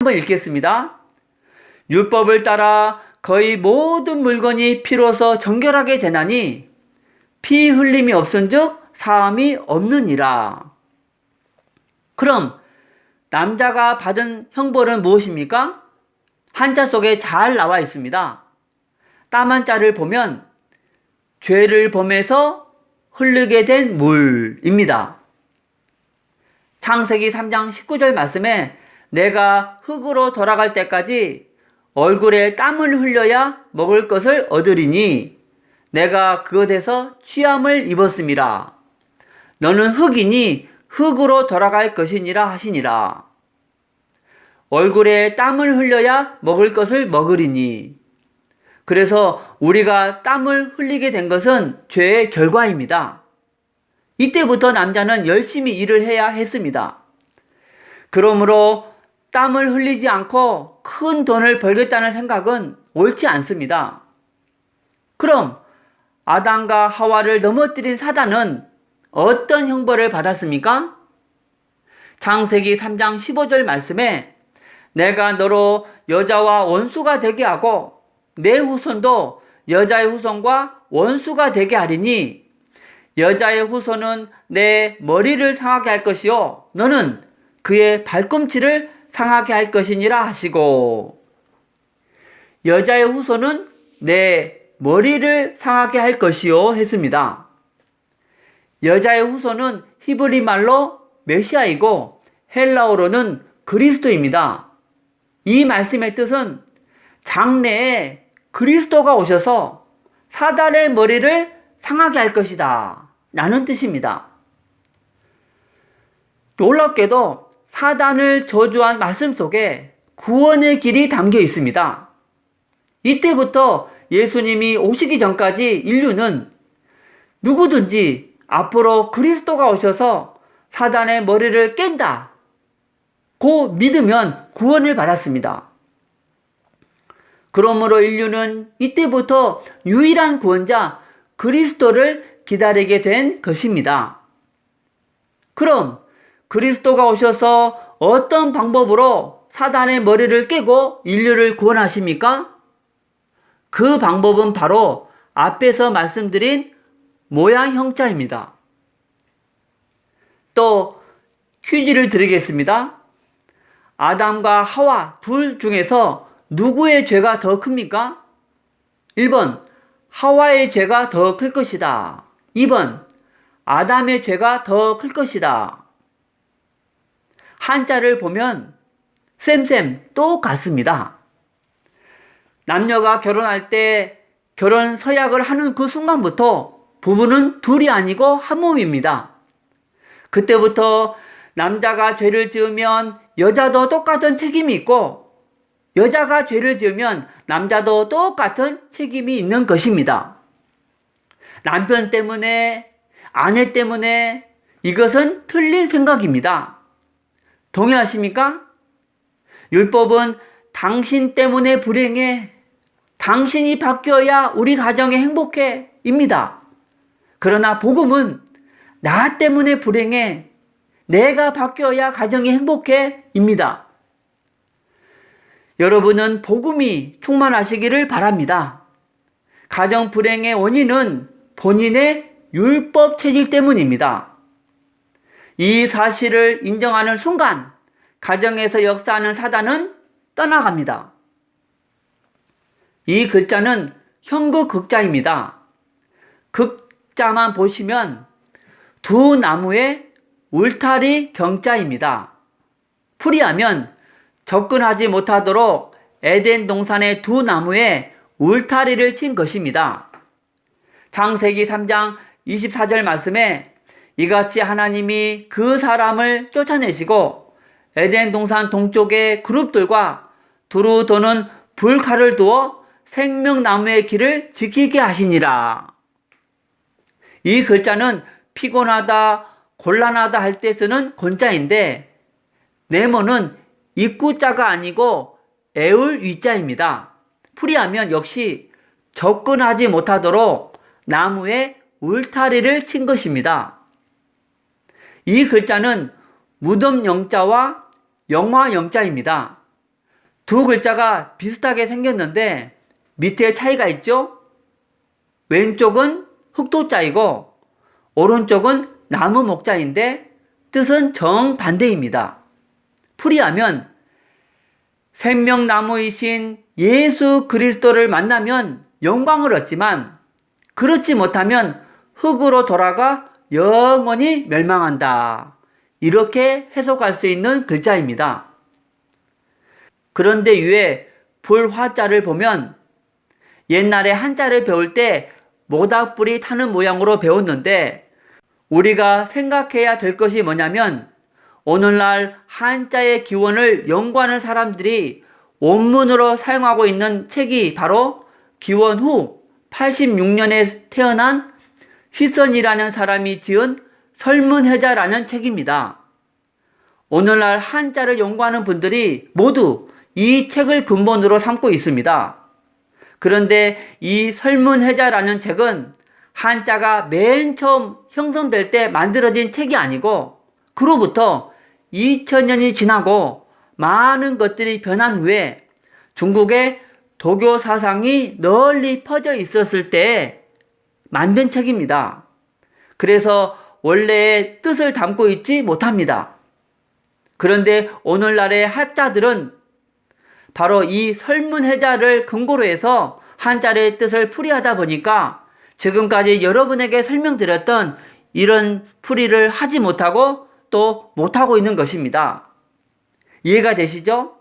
한번 읽겠습니다. 율법을 따라 거의 모든 물건이 피로서 정결하게 되나니 피 흘림이 없은즉 사함이 없느니라. 그럼 남자가 받은 형벌은 무엇입니까? 한자 속에 잘 나와 있습니다. 땀 한자를 보면 죄를 범해서 흐르게 된 물입니다. 창세기 3장 19절 말씀에 내가 흙으로 돌아갈 때까지 얼굴에 땀을 흘려야 먹을 것을 얻으리니 내가 그것에서 취함을 입었음이라. 너는 흙이니 흙으로 돌아갈 것이니라 하시니라. 얼굴에 땀을 흘려야 먹을 것을 먹으리니. 그래서 우리가 땀을 흘리게 된 것은 죄의 결과입니다. 이때부터 남자는 열심히 일을 해야 했습니다. 그러므로 땀을 흘리지 않고 큰 돈을 벌겠다는 생각은 옳지 않습니다. 그럼 아담과 하와를 넘어뜨린 사단은 어떤 형벌을 받았습니까? 창세기 3장 15절 말씀에 내가 너로 여자와 원수가 되게 하고 내 후손도 여자의 후손과 원수가 되게 하리니 여자의 후손은 내 머리를 상하게 할 것이요 너는 그의 발꿈치를 상하게 할 것이니라 하시고, 여자의 후손은 내 머리를 상하게 할 것이요 했습니다. 여자의 후손은 히브리 말로 메시아이고 헬라어로는 그리스도입니다. 이 말씀의 뜻은 장래에 그리스도가 오셔서 사단의 머리를 상하게 할 것이다 라는 뜻입니다. 놀랍게도 사단을 저주한 말씀 속에 구원의 길이 담겨 있습니다. 이때부터 예수님이 오시기 전까지 인류는 누구든지 앞으로 그리스도가 오셔서 사단의 머리를 깬다 고 믿으면 구원을 받았습니다. 그러므로 인류는 이때부터 유일한 구원자 그리스도를 기다리게 된 것입니다. 그럼 그리스도가 오셔서 어떤 방법으로 사단의 머리를 깨고 인류를 구원하십니까? 그 방법은 바로 앞에서 말씀드린 모양 형자입니다. 또 퀴즈를 드리겠습니다. 아담과 하와 둘 중에서 누구의 죄가 더 큽니까? 1번 하와의 죄가 더 클 것이다. 2번 아담의 죄가 더 클 것이다. 한자를 보면 쌤쌤 똑같습니다. 남녀가 결혼할 때 결혼 서약을 하는 그 순간부터 부부는 둘이 아니고 한 몸입니다. 그때부터 남자가 죄를 지으면 여자도 똑같은 책임이 있고 여자가 죄를 지으면 남자도 똑같은 책임이 있는 것입니다. 남편 때문에, 아내 때문에 이것은 틀린 생각입니다. 동의하십니까? 율법은 당신 때문에 불행해, 당신이 바뀌어야 우리 가정이 행복해 입니다. 그러나 복음은 나 때문에 불행해, 내가 바뀌어야 가정이 행복해 입니다. 여러분은 복음이 충만하시기를 바랍니다. 가정 불행의 원인은 본인의 율법 체질 때문입니다. 이 사실을 인정하는 순간 가정에서 역사하는 사단은 떠나갑니다. 이 글자는 형극극자입니다. 극자만 보시면 두 나무에 울타리 경자입니다. 풀이하면 접근하지 못하도록 에덴 동산의 두 나무에 울타리를 친 것입니다. 창세기 3장 24절 말씀에 이같이 하나님이 그 사람을 쫓아내시고 에덴 동산 동쪽의 그룹들과 두루 도는 불칼을 두어 생명나무의 길을 지키게 하시니라. 이 글자는 피곤하다, 곤란하다 할 때 쓰는 곤자인데 네모는 입구자가 아니고 애울 위자입니다. 풀이하면 역시 접근하지 못하도록 나무에 울타리를 친 것입니다. 이 글자는 무덤 영자와 영화 영자입니다. 두 글자가 비슷하게 생겼는데 밑에 차이가 있죠? 왼쪽은 흑도자이고 오른쪽은 나무 목자인데 뜻은 정반대입니다. 풀이하면 생명나무이신 예수 그리스도를 만나면 영광을 얻지만 그렇지 못하면 흙으로 돌아가 영원히 멸망한다. 이렇게 해석할 수 있는 글자입니다. 그런데 위에 불화자를 보면 옛날에 한자를 배울 때 모닥불이 타는 모양으로 배웠는데 우리가 생각해야 될 것이 뭐냐면 오늘날 한자의 기원을 연구하는 사람들이 원문으로 사용하고 있는 책이 바로 기원 후 86년에 태어난 휘선이라는 사람이 지은 설문해자라는 책입니다. 오늘날 한자를 연구하는 분들이 모두 이 책을 근본으로 삼고 있습니다. 그런데 이 설문해자라는 책은 한자가 맨 처음 형성될 때 만들어진 책이 아니고 그로부터 2000년이 지나고 많은 것들이 변한 후에 중국의 도교 사상이 널리 퍼져 있었을 때 만든 책입니다. 그래서 원래의 뜻을 담고 있지 못합니다. 그런데 오늘날의 한자들은 바로 이 설문해자를 근거로 해서 한자의 뜻을 풀이하다 보니까 지금까지 여러분에게 설명드렸던 이런 풀이를 하지 못하고 또 못하고 있는 것입니다. 이해가 되시죠?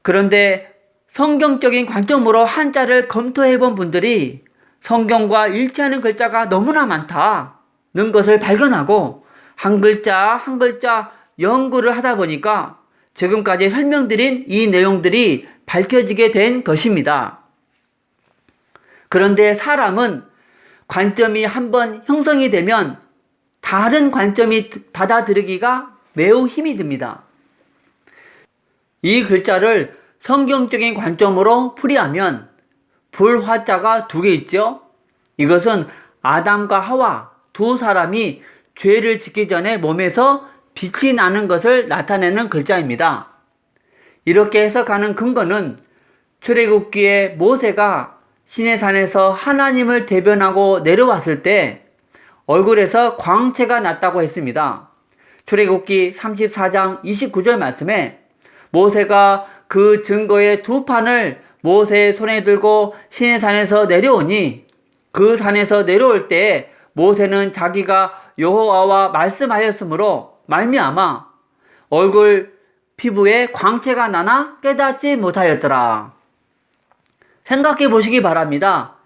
그런데 성경적인 관점으로 한자를 검토해 본 분들이 성경과 일치하는 글자가 너무나 많다는 것을 발견하고 한 글자 한 글자 연구를 하다 보니까 지금까지 설명드린 이 내용들이 밝혀지게 된 것입니다. 그런데 사람은 관점이 한번 형성이 되면 다른 관점이 받아들이기가 매우 힘이 듭니다. 이 글자를 성경적인 관점으로 풀이하면 불화자가 두 개 있죠? 이것은 아담과 하와 두 사람이 죄를 짓기 전에 몸에서 빛이 나는 것을 나타내는 글자입니다. 이렇게 해석하는 근거는 출애굽기에 모세가 시내산에서 하나님을 대변하고 내려왔을 때 얼굴에서 광채가 났다고 했습니다. 출애굽기 34장 29절 말씀에 모세가 그 증거의 두 판을 모세의 손에 들고 시내산에서 내려오니 그 산에서 내려올 때 모세는 자기가 여호와와 말씀하였으므로 말미암아 얼굴 피부에 광채가 나나 깨닫지 못하였더라. 생각해 보시기 바랍니다.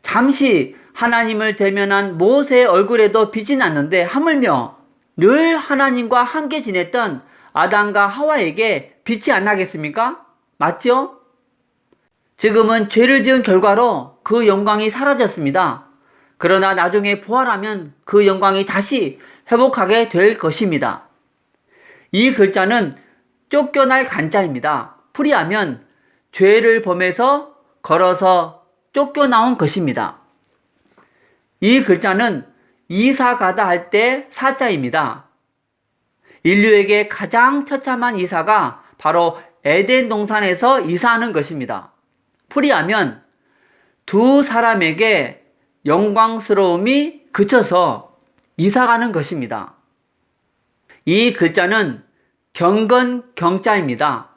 잠시 하나님을 대면한 모세의 얼굴에도 빛이 났는데 하물며 늘 하나님과 함께 지냈던 아담과 하와에게 빛이 안 나겠습니까? 맞죠? 지금은 죄를 지은 결과로 그 영광이 사라졌습니다. 그러나 나중에 부활하면 그 영광이 다시 회복하게 될 것입니다. 이 글자는 쫓겨날 간자입니다. 풀이하면 죄를 범해서 걸어서 쫓겨나온 것입니다. 이 글자는 이사 가다 할 때 사자입니다. 인류에게 가장 처참한 이사가 바로 에덴 동산에서 이사하는 것입니다. 풀이하면 두 사람에게 영광스러움이 그쳐서 이사가는 것입니다. 이 글자는 경건 경자입니다.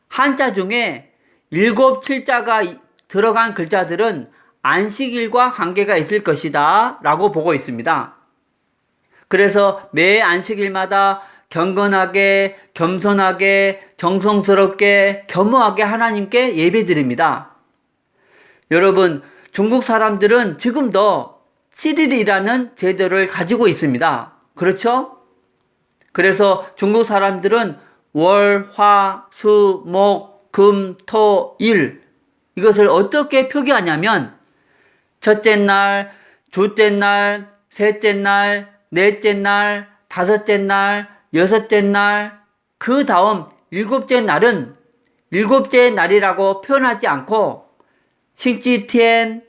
한자 중에 7, 7자가 들어간 글자들은 안식일과 관계가 있을 것이다 라고 보고 있습니다. 그래서 매 안식일마다 경건하게, 겸손하게, 정성스럽게, 겸허하게 하나님께 예배드립니다. 여러분, 중국 사람들은 지금도 7일이라는 제도를 가지고 있습니다. 그렇죠? 그래서 중국 사람들은 월, 화, 수, 목, 금, 토, 일 이것을 어떻게 표기하냐면 첫째 날, 둘째 날, 셋째 날, 넷째 날, 다섯째 날, 여섯째 날, 그 다음 일곱째 날은 일곱째 날이라고 표현하지 않고 싱치티엔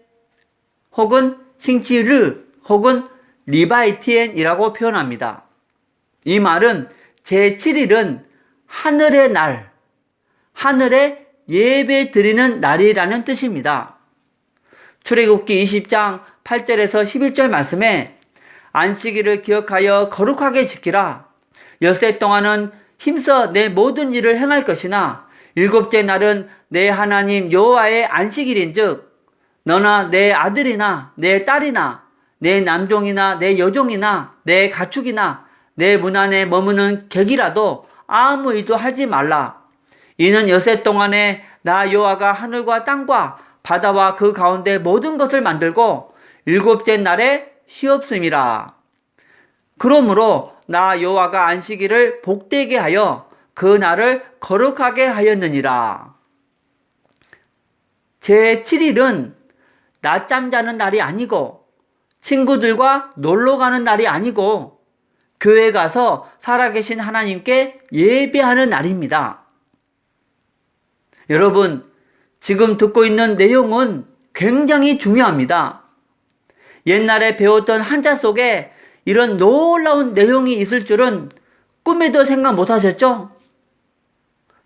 혹은 싱치르 혹은 리바이티엔이라고 표현합니다. 이 말은 제7일은 하늘의 날, 하늘에 예배 드리는 날이라는 뜻입니다. 출애굽기 20장 8절에서 11절 말씀에 안식일을 기억하여 거룩하게 지키라. 엿새 동안은 힘써 내 모든 일을 행할 것이나 일곱째 날은 내 하나님 여호와의 안식일인즉 너나 내 아들이나 내 딸이나 내 남종이나 내 여종이나 내 가축이나 내 문 안에 머무는 객이라도 아무 일도 하지 말라. 이는 엿새 동안에 나 여호와가 하늘과 땅과 바다와 그 가운데 모든 것을 만들고 일곱째 날에 쉬었음이라. 그러므로 나 여호와가 안식일을 복되게 하여 그 날을 거룩하게 하였느니라. 제7일은 낮잠 자는 날이 아니고 친구들과 놀러 가는 날이 아니고 교회 가서 살아계신 하나님께 예배하는 날입니다. 여러분, 지금 듣고 있는 내용은 굉장히 중요합니다. 옛날에 배웠던 한자 속에 이런 놀라운 내용이 있을 줄은 꿈에도 생각 못 하셨죠?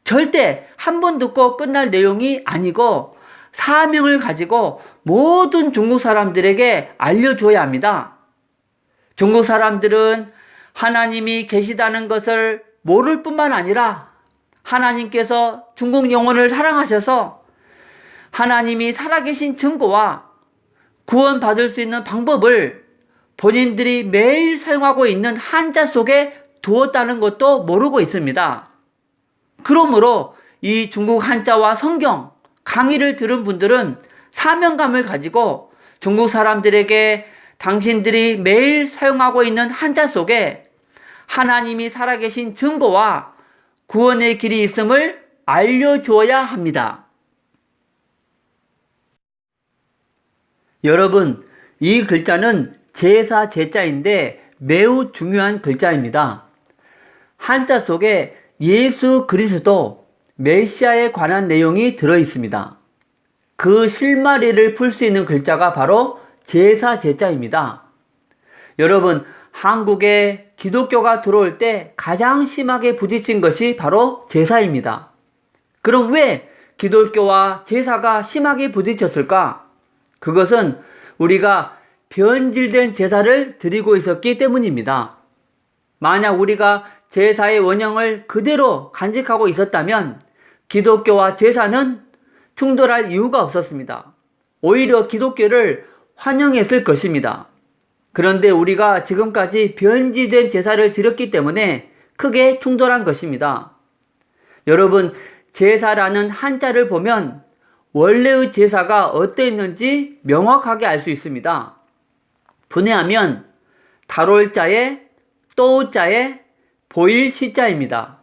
절대 한 번 듣고 끝날 내용이 아니고 사명을 가지고 모든 중국 사람들에게 알려줘야 합니다. 중국 사람들은 하나님이 계시다는 것을 모를 뿐만 아니라 하나님께서 중국 영혼을 사랑하셔서 하나님이 살아계신 증거와 구원받을 수 있는 방법을 본인들이 매일 사용하고 있는 한자 속에 두었다는 것도 모르고 있습니다. 그러므로 이 중국 한자와 성경 강의를 들은 분들은 사명감을 가지고 중국 사람들에게 당신들이 매일 사용하고 있는 한자 속에 하나님이 살아계신 증거와 구원의 길이 있음을 알려주어야 합니다. 여러분, 이 글자는 제사 제자인데 매우 중요한 글자입니다. 한자 속에 예수 그리스도 메시아에 관한 내용이 들어 있습니다. 그 실마리를 풀 수 있는 글자가 바로 제사 제자입니다. 여러분, 한국에 기독교가 들어올 때 가장 심하게 부딪힌 것이 바로 제사입니다. 그럼 왜 기독교와 제사가 심하게 부딪혔을까? 그것은 우리가 변질된 제사를 드리고 있었기 때문입니다. 만약 우리가 제사의 원형을 그대로 간직하고 있었다면 기독교와 제사는 충돌할 이유가 없었습니다. 오히려 기독교를 환영했을 것입니다. 그런데 우리가 지금까지 변질된 제사를 드렸기 때문에 크게 충돌한 것입니다. 여러분, 제사라는 한자를 보면 원래의 제사가 어땠는지 명확하게 알 수 있습니다. 분해하면 달올자에 또자에 보일시자입니다.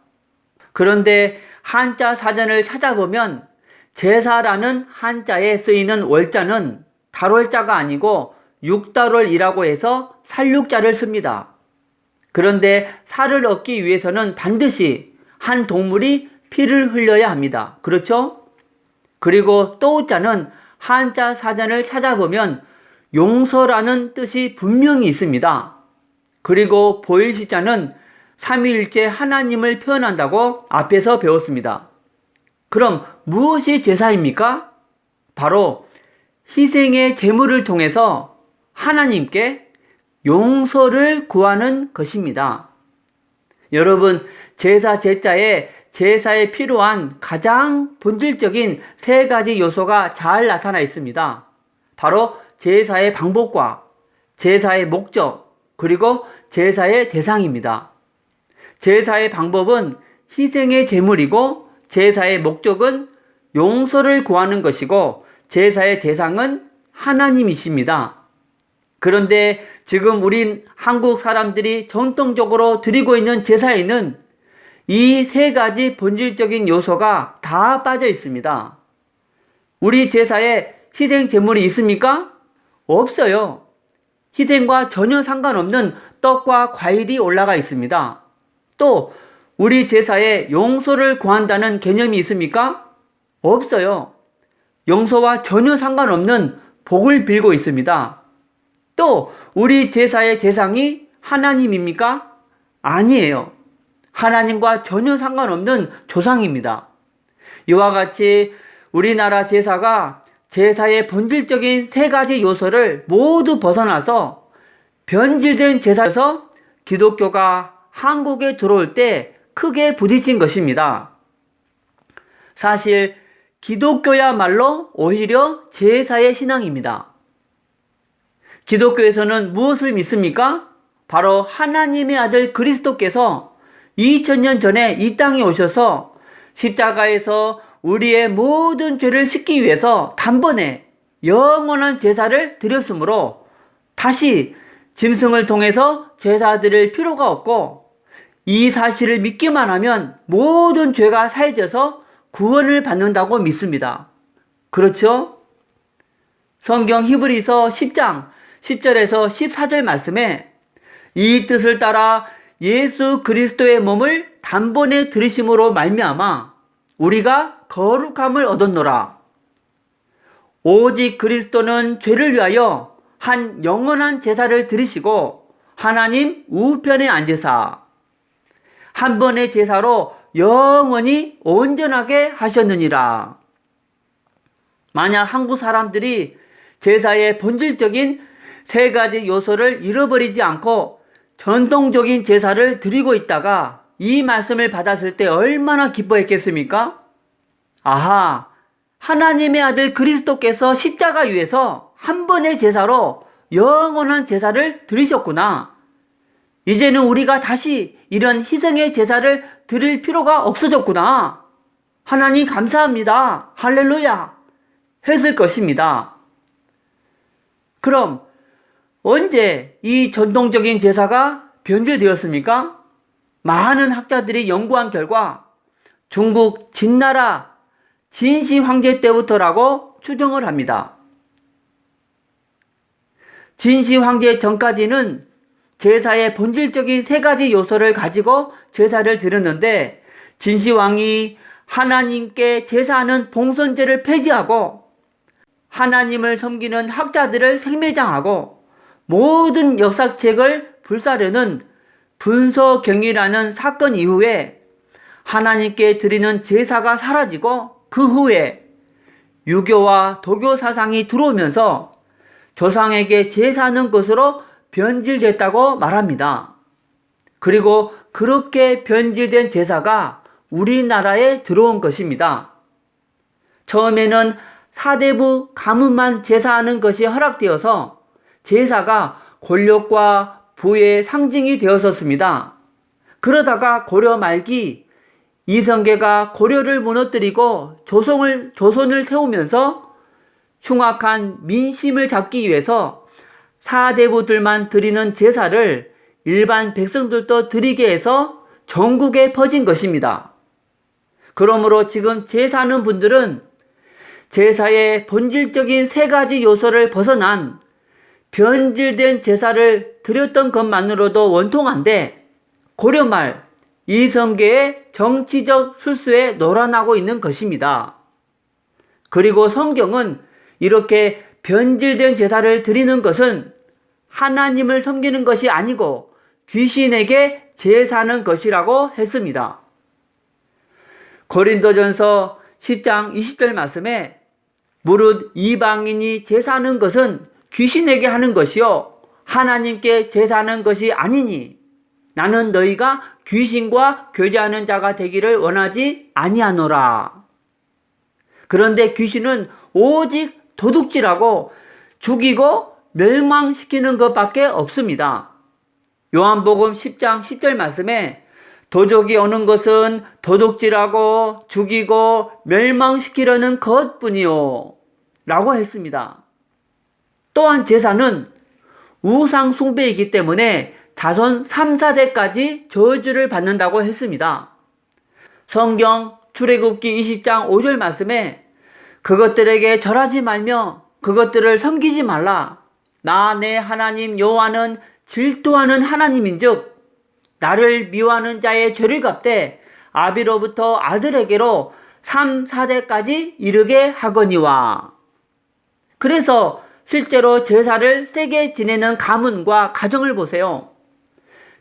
그런데 한자 사전을 찾아보면 제사라는 한자에 쓰이는 월자는 달월자가 아니고 육달월이라고 해서 살육자를 씁니다. 그런데 살을 얻기 위해서는 반드시 한 동물이 피를 흘려야 합니다. 그렇죠? 그리고 또자는 한자 사전을 찾아보면 용서라는 뜻이 분명히 있습니다. 그리고 보일시자는 삼위일체 하나님을 표현한다고 앞에서 배웠습니다. 그럼 무엇이 제사입니까? 바로 희생의 제물을 통해서 하나님께 용서를 구하는 것입니다. 여러분, 제사 제자에 제사에 필요한 가장 본질적인 세 가지 요소가 잘 나타나 있습니다. 바로 제사의 방법과 제사의 목적, 그리고 제사의 대상입니다. 제사의 방법은 희생의 제물이고 제사의 목적은 용서를 구하는 것이고 제사의 대상은 하나님이십니다. 그런데 지금 우린 한국 사람들이 전통적으로 드리고 있는 제사에는 이 세 가지 본질적인 요소가 다 빠져 있습니다. 우리 제사에 희생 제물이 있습니까? 없어요. 희생과 전혀 상관없는 떡과 과일이 올라가 있습니다. 또 우리 제사에 용서를 구한다는 개념이 있습니까? 없어요. 용서와 전혀 상관없는 복을 빌고 있습니다. 또 우리 제사의 대상이 하나님입니까? 아니에요. 하나님과 전혀 상관없는 조상입니다. 이와 같이 우리나라 제사가 제사의 본질적인 세 가지 요소를 모두 벗어나서 변질된 제사에서 기독교가 한국에 들어올 때 크게 부딪힌 것입니다. 사실 기독교야말로 오히려 제사의 신앙입니다. 기독교에서는 무엇을 믿습니까? 바로 하나님의 아들 그리스도께서 2000년 전에 이 땅에 오셔서 십자가에서 우리의 모든 죄를 씻기 위해서 단번에 영원한 제사를 드렸으므로 다시 짐승을 통해서 제사 드릴 필요가 없고, 이 사실을 믿기만 하면 모든 죄가 사해져서 구원을 받는다고 믿습니다. 그렇죠? 성경 히브리서 10장 10절에서 14절 말씀에 이 뜻을 따라 예수 그리스도의 몸을 단번에 들이심으로 말미암아 우리가 거룩함을 얻었노라. 오직 그리스도는 죄를 위하여 한 영원한 제사를 드리시고 하나님 우편에 앉으사 한 번의 제사로 영원히 온전하게 하셨느니라. 만약 한국 사람들이 제사의 본질적인 세 가지 요소를 잃어버리지 않고 전통적인 제사를 드리고 있다가 이 말씀을 받았을 때 얼마나 기뻐했겠습니까? 아하, 하나님의 아들 그리스도께서 십자가 위에서 한 번의 제사로 영원한 제사를 드리셨구나. 이제는 우리가 다시 이런 희생의 제사를 드릴 필요가 없어졌구나. 하나님 감사합니다. 할렐루야. 했을 것입니다. 그럼 언제 이 전통적인 제사가 변질되었습니까? 많은 학자들이 연구한 결과 중국 진나라 진시 황제 때부터라고 추정을 합니다. 진시 황제 전까지는 제사의 본질적인 세 가지 요소를 가지고 제사를 드렸는데, 진시 왕이 하나님께 제사하는 봉선제를 폐지하고 하나님을 섬기는 학자들을 생매장하고 모든 역사책을 불사르는 분서경이라는 사건 이후에 하나님께 드리는 제사가 사라지고, 그 후에 유교와 도교 사상이 들어오면서 조상에게 제사하는 것으로 변질됐다고 말합니다. 그리고 그렇게 변질된 제사가 우리나라에 들어온 것입니다. 처음에는 사대부 가문만 제사하는 것이 허락되어서 제사가 권력과 부의 상징이 되었었습니다. 그러다가 고려 말기 이성계가 고려를 무너뜨리고 조선을 세우면서 흉악한 민심을 잡기 위해서 사대부들만 드리는 제사를 일반 백성들도 드리게 해서 전국에 퍼진 것입니다. 그러므로 지금 제사하는 분들은 제사의 본질적인 세 가지 요소를 벗어난 변질된 제사를 드렸던 것만으로도 원통한데, 고려말 이성계의 정치적 술수에 놀아나고 있는 것입니다. 그리고 성경은 이렇게 변질된 제사를 드리는 것은 하나님을 섬기는 것이 아니고 귀신에게 제사하는 것이라고 했습니다. 고린도전서 10장 20절 말씀에 무릇 이방인이 제사하는 것은 귀신에게 하는 것이요 하나님께 제사하는 것이 아니니 나는 너희가 귀신과 교제하는 자가 되기를 원하지 아니하노라. 그런데 귀신은 오직 도둑질하고 죽이고 멸망시키는 것밖에 없습니다. 요한복음 10장 10절 말씀에 도적이 오는 것은 도둑질하고 죽이고 멸망시키려는 것뿐이요 라고 했습니다. 또한 제사는 우상 숭배이기 때문에 자손 3, 4대까지 저주를 받는다고 했습니다. 성경 출애굽기 20장 5절 말씀에 그것들에게 절하지 말며 그것들을 섬기지 말라. 나 내 하나님 여호와는 질투하는 하나님인즉 나를 미워하는 자의 죄를 갚되 아비로부터 아들에게로 3, 4대까지 이르게 하거니와. 그래서 실제로 제사를 세게 지내는 가문과 가정을 보세요.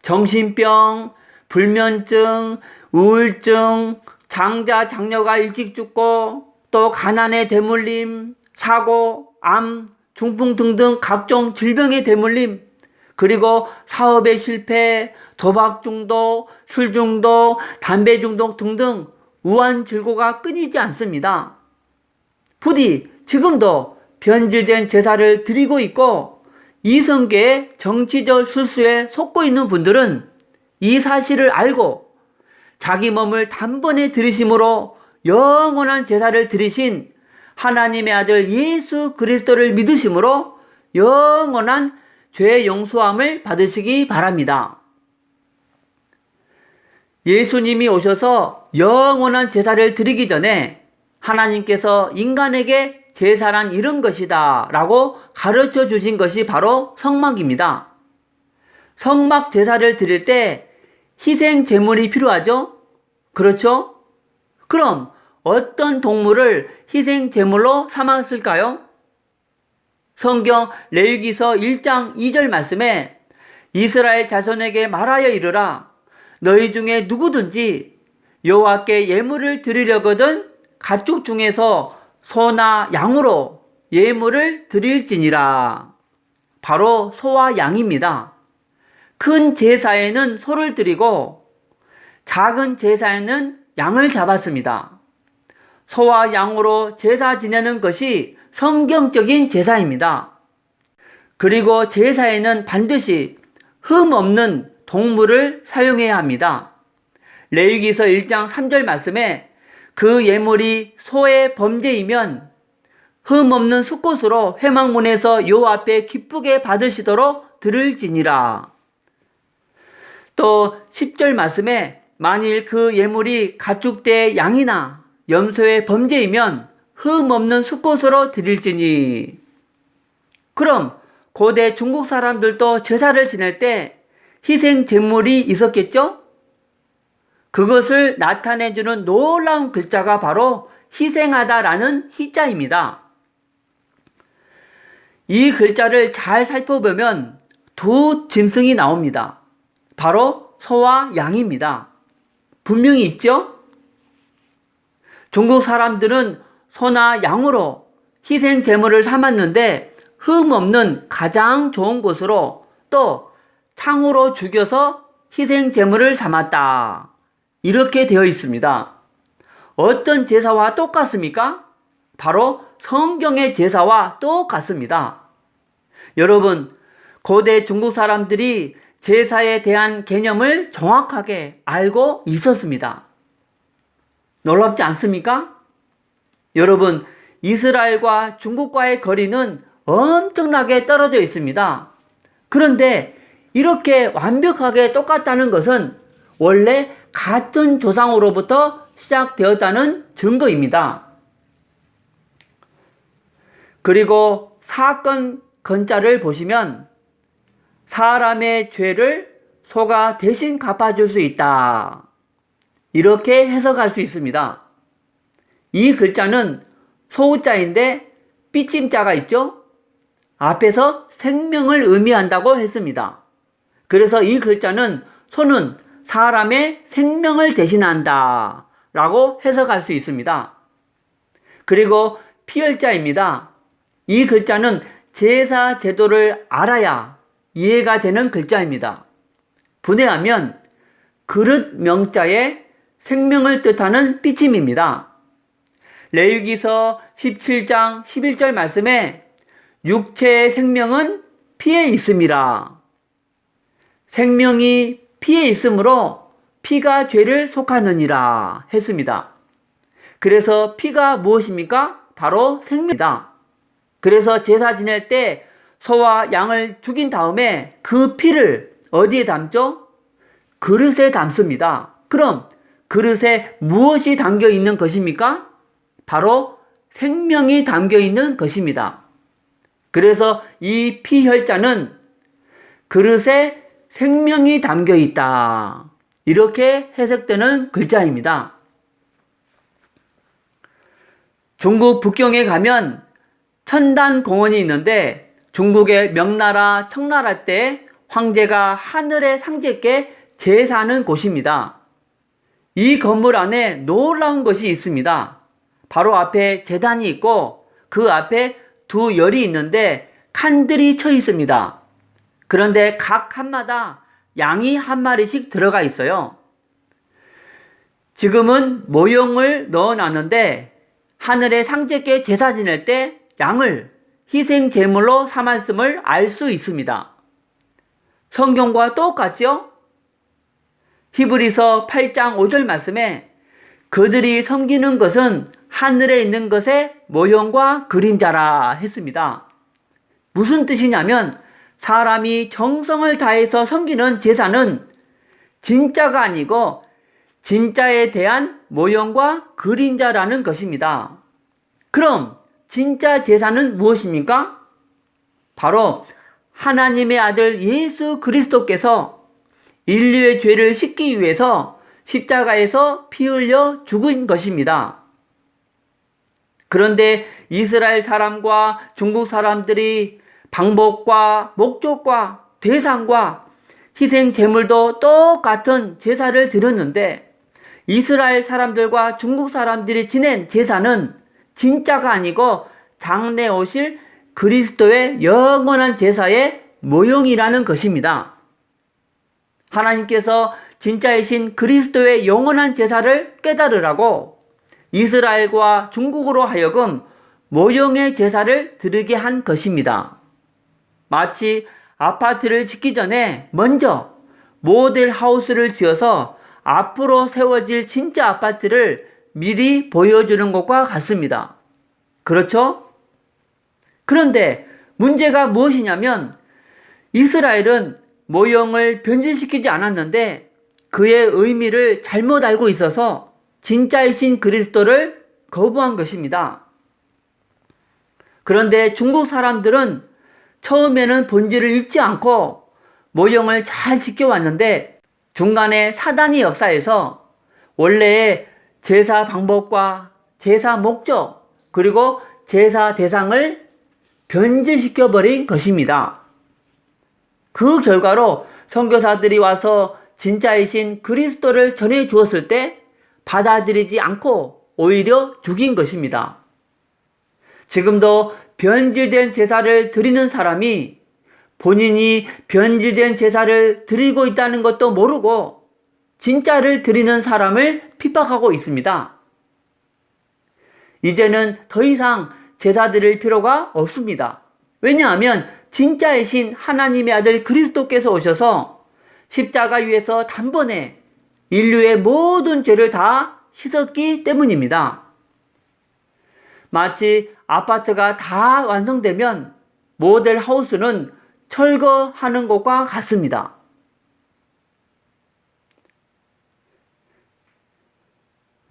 정신병, 불면증, 우울증, 장자, 장녀가 일찍 죽고 또 가난에 대물림, 사고, 암, 중풍 등등 각종 질병에 대물림, 그리고 사업의 실패, 도박 중독, 술 중독, 담배 중독 등등 우환질고가 끊이지 않습니다. 부디 지금도 변질된 제사를 드리고 있고 이성계의 정치적 술수에 속고 있는 분들은 이 사실을 알고 자기 몸을 단번에 들이심으로 영원한 제사를 드리신 하나님의 아들 예수 그리스도를 믿으심으로 영원한 죄 용서함을 받으시기 바랍니다. 예수님이 오셔서 영원한 제사를 드리기 전에 하나님께서 인간에게 제사란 이런 것이다 라고 가르쳐 주신 것이 바로 성막입니다. 성막 제사를 드릴 때 희생 제물이 필요하죠? 그렇죠? 그럼 어떤 동물을 희생 제물로 삼았을까요? 성경 레위기서 1장 2절 말씀에 이스라엘 자손에게 말하여 이르라. 너희 중에 누구든지 여호와께 예물을 드리려거든 가축 중에서 소나 양으로 예물을 드릴지니라. 바로 소와 양입니다. 큰 제사에는 소를 드리고 작은 제사에는 양을 잡았습니다. 소와 양으로 제사 지내는 것이 성경적인 제사입니다. 그리고 제사에는 반드시 흠 없는 동물을 사용해야 합니다. 레위기서 1장 3절 말씀에 그 예물이 소의 범죄이면 흠 없는 수꽃으로 회막문에서 여호와 앞에 기쁘게 받으시도록 들을지니라. 또 10절 말씀에 만일 그 예물이 가축대의 양이나 염소의 범죄이면 흠 없는 수꽃으로 드릴지니. 그럼 고대 중국 사람들도 제사를 지낼 때 희생 제물이 있었겠죠? 그것을 나타내주는 놀라운 글자가 바로 희생하다라는 희자입니다. 이 글자를 잘 살펴보면 두 짐승이 나옵니다. 바로 소와 양입니다. 분명히 있죠? 중국 사람들은 소나 양으로 희생 제물을 삼았는데 흠 없는 가장 좋은 곳으로 또 창으로 죽여서 희생 제물을 삼았다. 이렇게 되어 있습니다. 어떤 제사와 똑같습니까? 바로 성경의 제사와 똑같습니다. 여러분, 고대 중국 사람들이 제사에 대한 개념을 정확하게 알고 있었습니다. 놀랍지 않습니까? 여러분, 이스라엘과 중국과의 거리는 엄청나게 떨어져 있습니다. 그런데 이렇게 완벽하게 똑같다는 것은 원래 같은 조상으로부터 시작되었다는 증거입니다. 그리고 사건 건자를 보시면 사람의 죄를 소가 대신 갚아줄 수 있다. 이렇게 해석할 수 있습니다. 이 글자는 소자인데 삐침자가 있죠? 앞에서 생명을 의미한다고 했습니다. 그래서 이 글자는 소는 사람의 생명을 대신한다 라고 해석할 수 있습니다. 그리고 피열자입니다. 이 글자는 제사 제도를 알아야 이해가 되는 글자입니다. 분해하면 그릇 명자에 생명을 뜻하는 삐침입니다. 레위기서 17장 11절 말씀에 육체의 생명은 피에 있음이라. 생명이 피에 있으므로 피가 죄를 속하느니라 했습니다. 그래서 피가 무엇입니까? 바로 생명이다. 그래서 제사 지낼 때 소와 양을 죽인 다음에 그 피를 어디에 담죠? 그릇에 담습니다. 그럼 그릇에 무엇이 담겨 있는 것입니까? 바로 생명이 담겨 있는 것입니다. 그래서 이 피혈자는 그릇에 생명이 담겨 있다. 이렇게 해석되는 글자입니다. 중국 북경에 가면 천단공원이 있는데 중국의 명나라 청나라 때 황제가 하늘의 상제께 제사하는 곳입니다. 이 건물 안에 놀라운 것이 있습니다. 바로 앞에 제단이 있고 그 앞에 두 열이 있는데 칸들이 쳐 있습니다. 그런데 각 칸마다 양이 한 마리씩 들어가 있어요. 지금은 모형을 넣어놨는데 하늘에 상제께 제사 지낼 때 양을 희생 제물로 삼았음을 알 수 있습니다. 성경과 똑같죠? 히브리서 8장 5절 말씀에 그들이 섬기는 것은 하늘에 있는 것의 모형과 그림자라 했습니다. 무슨 뜻이냐면 사람이 정성을 다해서 섬기는 제사는 진짜가 아니고 진짜에 대한 모형과 그림자라는 것입니다. 그럼 진짜 제사는 무엇입니까? 바로 하나님의 아들 예수 그리스도께서 인류의 죄를 씻기 위해서 십자가에서 피 흘려 죽은 것입니다. 그런데 이스라엘 사람과 중국 사람들이 방법과 목적과 대상과 희생 제물도 똑같은 제사를 드렸는데 이스라엘 사람들과 중국 사람들이 지낸 제사는 진짜가 아니고 장래 오실 그리스도의 영원한 제사의 모형이라는 것입니다. 하나님께서 진짜이신 그리스도의 영원한 제사를 깨달으라고 이스라엘과 중국으로 하여금 모형의 제사를 드리게 한 것입니다. 마치 아파트를 짓기 전에 먼저 모델 하우스를 지어서 앞으로 세워질 진짜 아파트를 미리 보여주는 것과 같습니다. 그렇죠? 그런데 문제가 무엇이냐면 이스라엘은 모형을 변질시키지 않았는데 그의 의미를 잘못 알고 있어서 진짜이신 그리스도를 거부한 것입니다. 그런데 중국 사람들은 처음에는 본질을 잊지 않고 모형을 잘 지켜왔는데 중간에 사단이 역사해서 원래의 제사 방법과 제사 목적 그리고 제사 대상을 변질시켜버린 것입니다. 그 결과로 선교사들이 와서 진짜이신 그리스도를 전해 주었을 때 받아들이지 않고 오히려 죽인 것입니다. 지금도 변질된 제사를 드리는 사람이 본인이 변질된 제사를 드리고 있다는 것도 모르고 진짜를 드리는 사람을 핍박하고 있습니다. 이제는 더 이상 제사 드릴 필요가 없습니다. 왜냐하면 진짜이신 하나님의 아들 그리스도께서 오셔서 십자가 위에서 단번에 인류의 모든 죄를 다 씻었기 때문입니다. 마치 아파트가 다 완성되면 모델 하우스는 철거하는 것과 같습니다.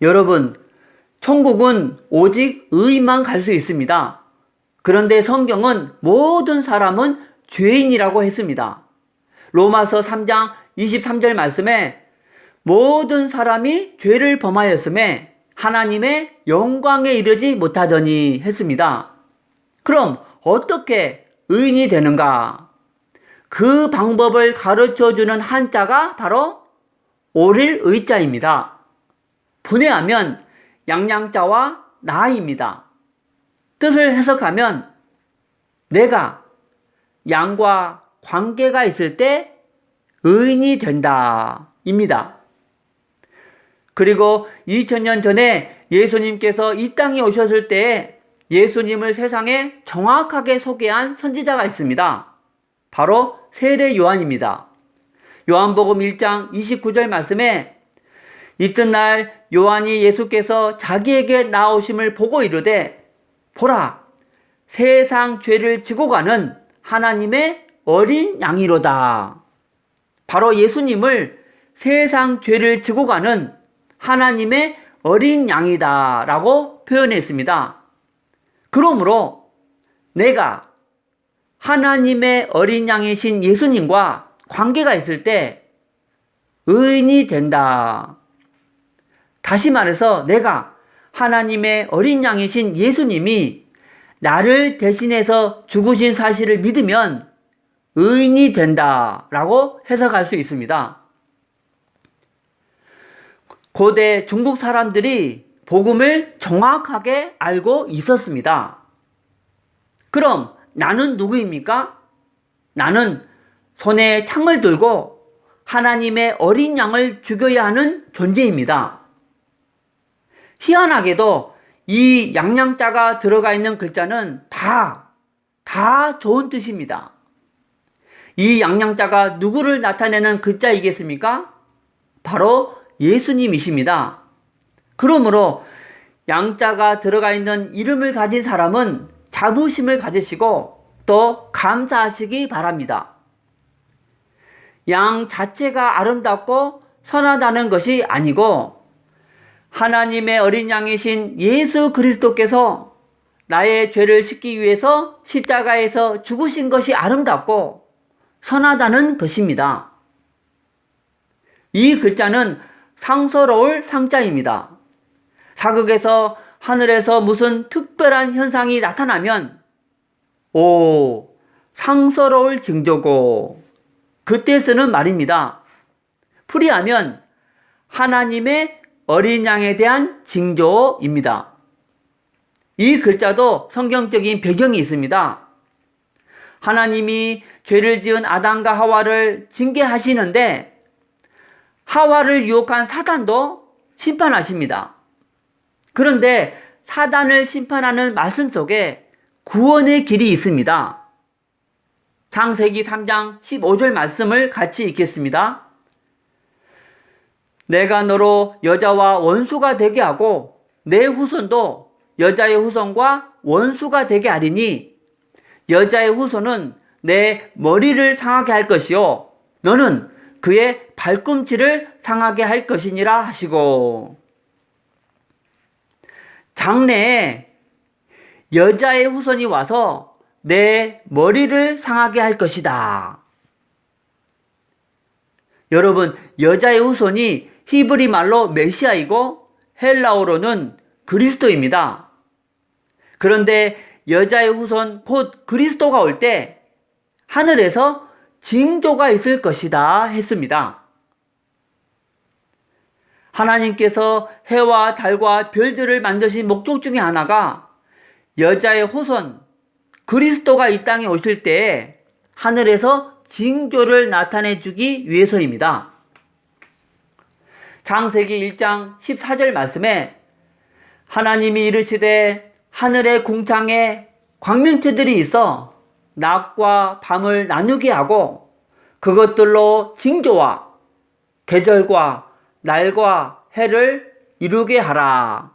여러분, 천국은 오직 의만 갈 수 있습니다. 그런데 성경은 모든 사람은 죄인이라고 했습니다. 로마서 3장 23절 말씀에 모든 사람이 죄를 범하였음에 하나님의 영광에 이르지 못하더니 했습니다. 그럼 어떻게 의인이 되는가? 그 방법을 가르쳐주는 한자가 바로 오릴 의자입니다. 분해하면 양양자와 나입니다. 뜻을 해석하면 내가 양과 관계가 있을 때 의인이 된다 입니다. 그리고 2000년 전에 예수님께서 이 땅에 오셨을 때 예수님을 세상에 정확하게 소개한 선지자가 있습니다. 바로 세례 요한입니다. 요한복음 1장 29절 말씀에 이튿날 요한이 예수께서 자기에게 나오심을 보고 이르되 보라 세상 죄를 지고 가는 하나님의 어린 양이로다. 바로 예수님을 세상 죄를 지고 가는 하나님의 어린 양이다 라고 표현했습니다. 그러므로 내가 하나님의 어린 양이신 예수님과 관계가 있을 때 의인이 된다. 다시 말해서 내가 하나님의 어린 양이신 예수님이 나를 대신해서 죽으신 사실을 믿으면 의인이 된다 라고 해석할 수 있습니다. 고대 중국 사람들이 복음을 정확하게 알고 있었습니다. 그럼 나는 누구입니까? 나는 손에 창을 들고 하나님의 어린 양을 죽여야 하는 존재입니다. 희한하게도 이 양양자가 들어가 있는 글자는 다 좋은 뜻입니다. 이 양양자가 누구를 나타내는 글자이겠습니까? 바로 예수님이십니다. 그러므로 양자가 들어가 있는 이름을 가진 사람은 자부심을 가지시고 또 감사하시기 바랍니다. 양 자체가 아름답고 선하다는 것이 아니고 하나님의 어린 양이신 예수 그리스도께서 나의 죄를 씻기 위해서 십자가에서 죽으신 것이 아름답고 선하다는 것입니다. 이 글자는 상서로울 상자입니다. 사극에서 하늘에서 무슨 특별한 현상이 나타나면 오, 상서로울 징조고 그때 쓰는 말입니다. 풀이하면 하나님의 어린 양에 대한 징조입니다. 이 글자도 성경적인 배경이 있습니다. 하나님이 죄를 지은 아담과 하와를 징계하시는데 하와를 유혹한 사단도 심판하십니다. 그런데 사단을 심판하는 말씀 속에 구원의 길이 있습니다. 창세기 3장 15절 말씀을 같이 읽겠습니다. 내가 너로 여자와 원수가 되게 하고 내 후손도 여자의 후손과 원수가 되게 하리니 여자의 후손은 내 머리를 상하게 할 것이요 너는 그의 발꿈치를 상하게 할 것이니라 하시고, 장래에 여자의 후손이 와서 내 머리를 상하게 할 것이다. 여러분, 여자의 후손이 히브리 말로 메시아이고 헬라어로는 그리스도입니다. 그런데 여자의 후손 곧 그리스도가 올 때 하늘에서 징조가 있을 것이다 했습니다. 하나님께서 해와 달과 별들을 만드신 목적 중에 하나가 여자의 후손 그리스도가 이 땅에 오실 때 하늘에서 징조를 나타내 주기 위해서입니다. 창세기 1장 14절 말씀에 하나님이 이르시되 하늘의 궁창에 광명체들이 있어 낮과 밤을 나누게 하고 그것들로 징조와 계절과 날과 해를 이루게 하라.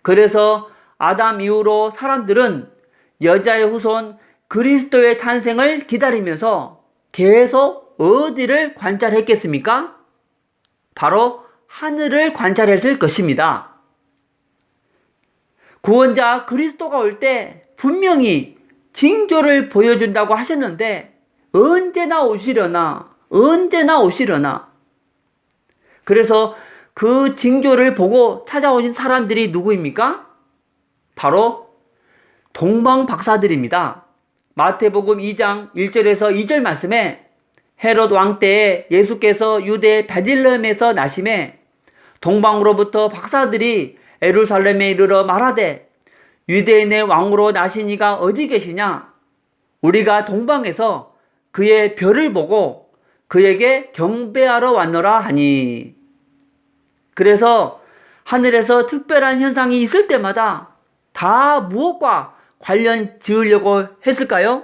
그래서 아담 이후로 사람들은 여자의 후손 그리스도의 탄생을 기다리면서 계속 어디를 관찰했겠습니까? 바로 하늘을 관찰했을 것입니다. 구원자 그리스도가 올 때 분명히 징조를 보여준다고 하셨는데 언제나 오시려나. 그래서 그 징조를 보고 찾아오신 사람들이 누구입니까? 바로 동방박사들입니다. 마태복음 2장 1절에서 2절 말씀에 헤롯 왕 때에 예수께서 유대 베들레헴에서 나심에 동방으로부터 박사들이 예루살렘에 이르러 말하되 유대인의 왕으로 나신 이가 어디 계시냐? 우리가 동방에서 그의 별을 보고 그에게 경배하러 왔노라 하니. 그래서 하늘에서 특별한 현상이 있을 때마다 다 무엇과 관련 지으려고 했을까요?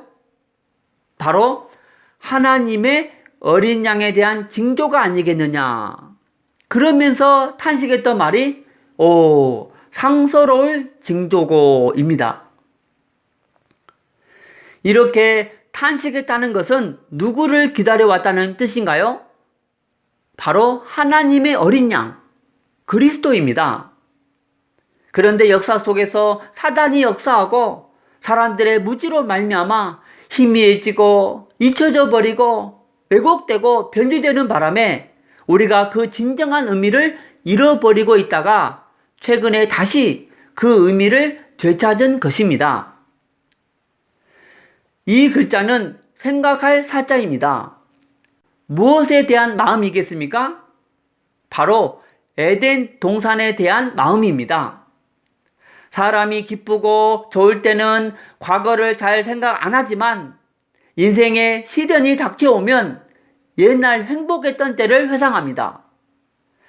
바로 하나님의 어린 양에 대한 징조가 아니겠느냐. 그러면서 탄식했던 말이 상서로울 징조고입니다. 이렇게 탄식했다는 것은 누구를 기다려왔다는 뜻인가요? 바로 하나님의 어린 양, 그리스도입니다. 그런데 역사 속에서 사단이 역사하고 사람들의 무지로 말미암아 희미해지고 잊혀져 버리고 왜곡되고 변질되는 바람에 우리가 그 진정한 의미를 잃어버리고 있다가 최근에 다시 그 의미를 되찾은 것입니다. 이 글자는 생각할 사자입니다. 무엇에 대한 마음이겠습니까? 바로 에덴 동산에 대한 마음입니다. 사람이 기쁘고 좋을 때는 과거를 잘 생각 안 하지만 인생에 시련이 닥쳐오면 옛날 행복했던 때를 회상합니다.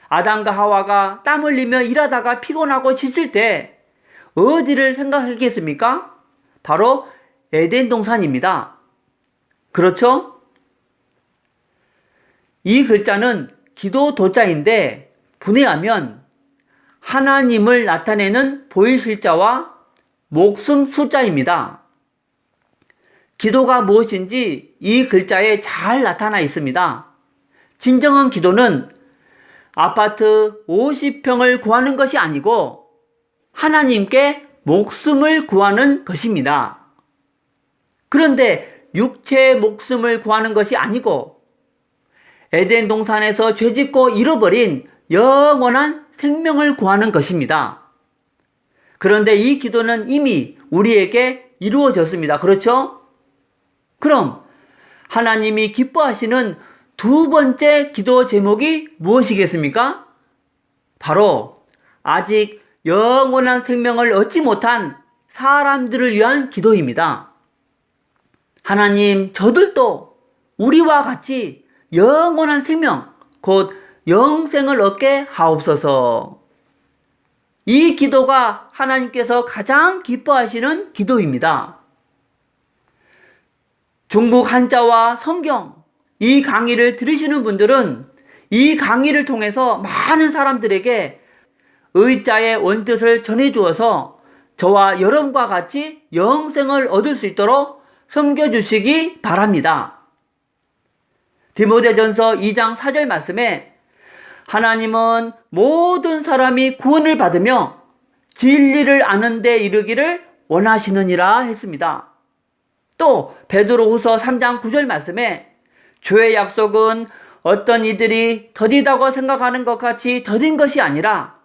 아담과 하와가 땀 흘리며 일하다가 피곤하고 지칠 때 어디를 생각했겠습니까? 바로 에덴 동산입니다. 그렇죠? 이 글자는 기도 도자인데 분해하면 하나님을 나타내는 보일실자와 목숨 숫자입니다. 기도가 무엇인지 이 글자에 잘 나타나 있습니다. 진정한 기도는 아파트 50평을 구하는 것이 아니고 하나님께 목숨을 구하는 것입니다. 그런데 육체의 목숨을 구하는 것이 아니고 에덴 동산에서 죄짓고 잃어버린 영원한 생명을 구하는 것입니다. 그런데 이 기도는 이미 우리에게 이루어졌습니다. 그렇죠? 그럼 하나님이 기뻐하시는 두 번째 기도 제목이 무엇이겠습니까? 바로 아직 영원한 생명을 얻지 못한 사람들을 위한 기도입니다. 하나님, 저들도 우리와 같이 영원한 생명, 곧 영생을 얻게 하옵소서. 이 기도가 하나님께서 가장 기뻐하시는 기도입니다. 중국 한자와 성경, 이 강의를 들으시는 분들은 이 강의를 통해서 많은 사람들에게 의자의 원뜻을 전해주어서 저와 여러분과 같이 영생을 얻을 수 있도록 섬겨주시기 바랍니다. 디모데전서 2장 4절 말씀에 하나님은 모든 사람이 구원을 받으며 진리를 아는 데 이르기를 원하시느니라 했습니다. 또 베드로후서 3장 9절 말씀에 주의 약속은 어떤 이들이 더디다고 생각하는 것 같이 더딘 것이 아니라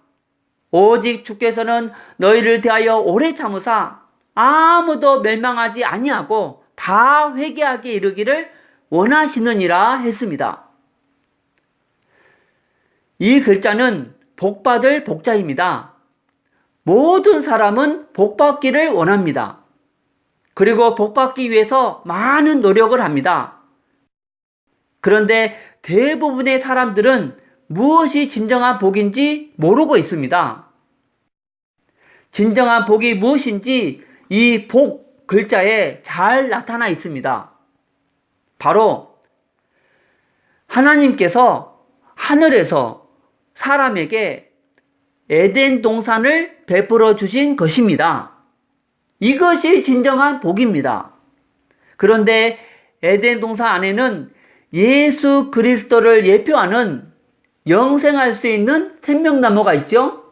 오직 주께서는 너희를 대하여 오래 참으사 아무도 멸망하지 아니하고 다 회개하게 이르기를 원하시느니라 했습니다. 이 글자는 복받을 복자입니다. 모든 사람은 복받기를 원합니다. 그리고 복받기 위해서 많은 노력을 합니다. 그런데 대부분의 사람들은 무엇이 진정한 복인지 모르고 있습니다. 진정한 복이 무엇인지 이 복 글자에 잘 나타나 있습니다. 바로 하나님께서 하늘에서 사람에게 에덴 동산을 베풀어 주신 것입니다. 이것이 진정한 복입니다. 그런데 에덴 동산 안에는 예수 그리스도를 예표하는 영생할 수 있는 생명나무가 있죠?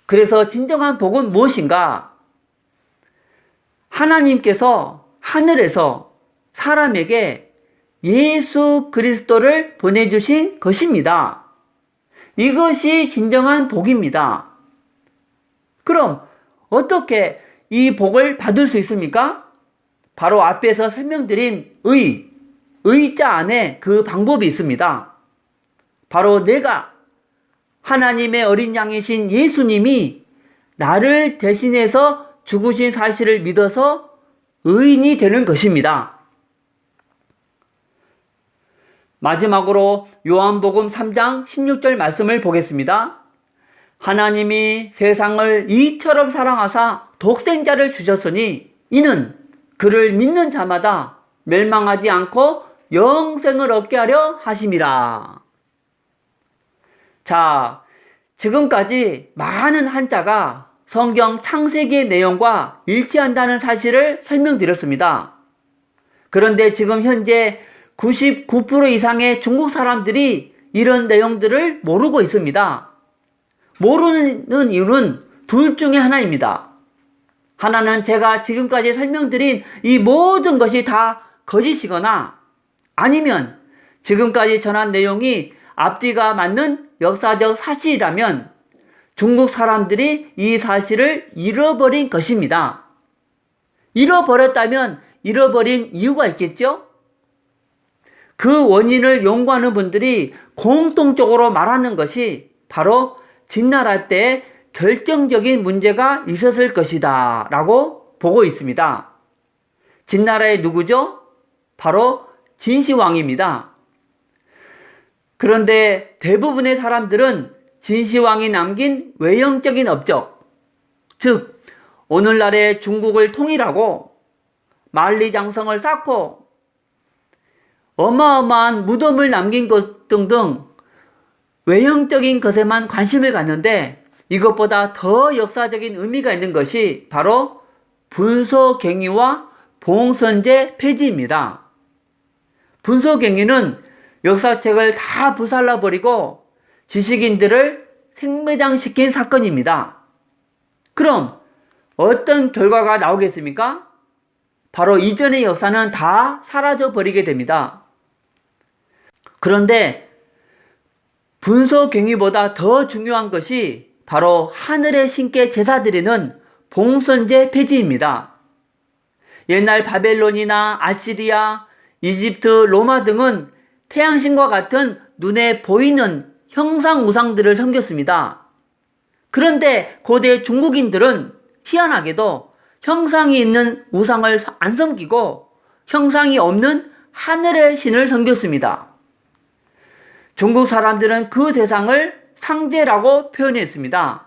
그래서 진정한 복은 무엇인가? 하나님께서 하늘에서 사람에게 예수 그리스도를 보내주신 것입니다. 이것이 진정한 복입니다. 그럼 어떻게 이 복을 받을 수 있습니까? 바로 앞에서 설명드린 의자 안에 그 방법이 있습니다. 바로 내가 하나님의 어린 양이신 예수님이 나를 대신해서 죽으신 사실을 믿어서 의인이 되는 것입니다. 마지막으로 요한복음 3장 16절 말씀을 보겠습니다. 하나님이 세상을 이처럼 사랑하사 독생자를 주셨으니 이는 그를 믿는 자마다 멸망하지 않고 영생을 얻게 하려 하심이라. 자, 지금까지 많은 한자가 성경 창세기의 내용과 일치한다는 사실을 설명드렸습니다. 그런데 지금 현재 99% 이상의 중국 사람들이 이런 내용들을 모르고 있습니다. 모르는 이유는 둘 중에 하나입니다. 하나는 제가 지금까지 설명드린 이 모든 것이 다 거짓이거나 아니면 지금까지 전한 내용이 앞뒤가 맞는 역사적 사실이라면 중국 사람들이 이 사실을 잃어버린 것입니다. 잃어버렸다면 잃어버린 이유가 있겠죠? 그 원인을 연구하는 분들이 공통적으로 말하는 것이 바로 진나라 때 결정적인 문제가 있었을 것이다 라고 보고 있습니다. 진나라의 누구죠? 바로 진시황입니다. 그런데 대부분의 사람들은 진시황이 남긴 외형적인 업적, 즉 오늘날의 중국을 통일하고 만리장성을 쌓고 어마어마한 무덤을 남긴 것 등등 외형적인 것에만 관심을 갖는데, 이것보다 더 역사적인 의미가 있는 것이 바로 분소갱유와 봉선제 폐지입니다. 분소갱유는 역사책을 다 부살라버리고 지식인들을 생매장시킨 사건입니다. 그럼 어떤 결과가 나오겠습니까? 바로 이전의 역사는 다 사라져버리게 됩니다. 그런데 분소갱유보다 더 중요한 것이 바로 하늘의 신께 제사 드리는 봉선제 폐지입니다. 옛날 바벨론이나 아시리아, 이집트, 로마 등은 태양신과 같은 눈에 보이는 형상 우상들을 섬겼습니다. 그런데 고대 중국인들은 희한하게도 형상이 있는 우상을 안 섬기고 형상이 없는 하늘의 신을 섬겼습니다. 중국 사람들은 그 대상을 상제라고 표현했습니다.